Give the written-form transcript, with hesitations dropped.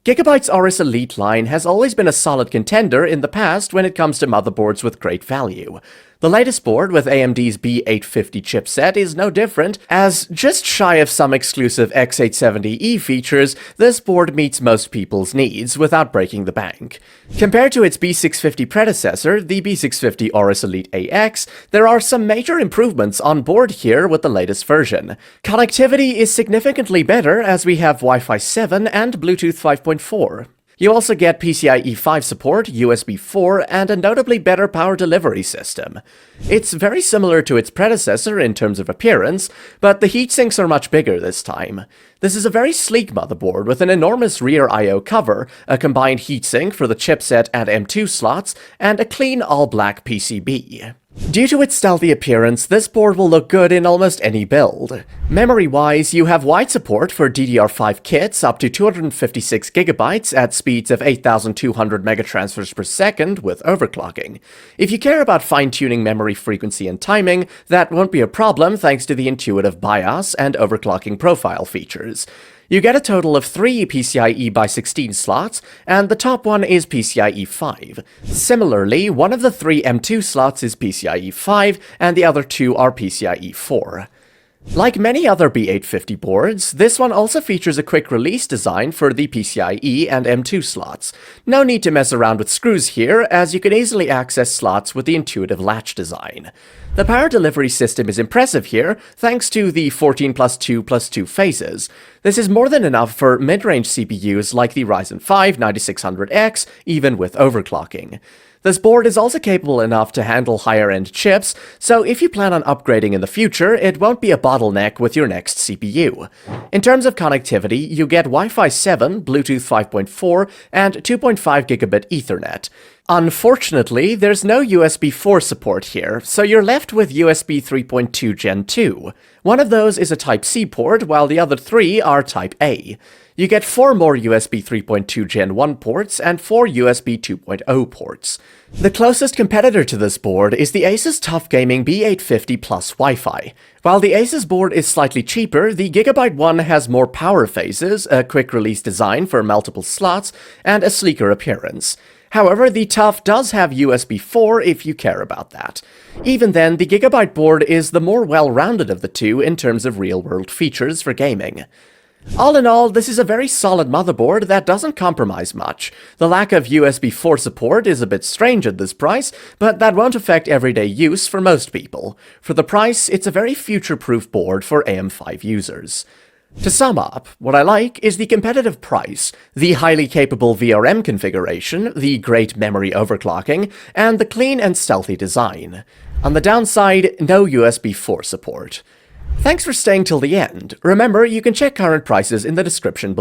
Gigabyte's Aorus Elite line has always been a solid contender in the past when it comes to motherboards with great value. The latest board with AMD's B850 chipset is no different, as just shy of some exclusive X870E features, this board meets most people's needs without breaking the bank. Compared to its B650 predecessor, the B650 Aorus Elite AX, there are some major improvements on board here with the latest version. Connectivity is significantly better as we have Wi-Fi 7 and Bluetooth 5.4. You also get PCIe 5 support, USB 4, and a notably better power delivery system. It's very similar to its predecessor in terms of appearance, but the heatsinks are much bigger this time. This is a very sleek motherboard with an enormous rear I/O cover, a combined heatsink for the chipset and M2 slots, and a clean all-black PCB. Due to its stealthy appearance, this board will look good in almost any build. Memory-wise, you have wide support for DDR5 kits up to 256 GB at speeds of 8,200 megatransfers per second with overclocking. If you care about fine-tuning memory frequency and timing, that won't be a problem thanks to the intuitive BIOS and overclocking profile features. You get a total of 3 PCIe by 16 slots, and the top one is PCIe 5. Similarly, one of the 3 M2 slots is PCIe 5, and the other 2 are PCIe 4. Like many other B850 boards, this one also features a quick release design for the PCIe and M2 slots. No need to mess around with screws here, as you can easily access slots with the intuitive latch design. The power delivery system is impressive here, thanks to the 14+2+2 phases. This is more than enough for mid-range CPUs like the Ryzen 5 9600X, even with overclocking. This board is also capable enough to handle higher-end chips, so if you plan on upgrading in the future, it won't be a bottleneck with your next CPU. In terms of connectivity, you get Wi-Fi 7, Bluetooth 5.4, and 2.5 gigabit Ethernet. Unfortunately, there's no USB 4 support here, so you're left with USB 3.2 Gen 2. One of those is a Type-C port, while the other 3 are Type-A. You get 4 more USB 3.2 Gen 1 ports and 4 USB 2.0 ports. The closest competitor to this board is the Asus TUF Gaming B850 Plus Wi-Fi. While the Asus board is slightly cheaper, the Gigabyte one has more power phases, a quick-release design for multiple slots, and a sleeker appearance. However, the TUF does have USB 4 if you care about that. Even then, the Gigabyte board is the more well-rounded of the two in terms of real-world features for gaming. All in all, this is a very solid motherboard that doesn't compromise much. The lack of USB 4 support is a bit strange at this price, but that won't affect everyday use for most people. For the price, it's a very future-proof board for AM5 users. To sum up, what I like is the competitive price, the highly capable VRM configuration, the great memory overclocking, and the clean and stealthy design. On the downside, no USB 4 support. Thanks for staying till the end. Remember, you can check current prices in the description below.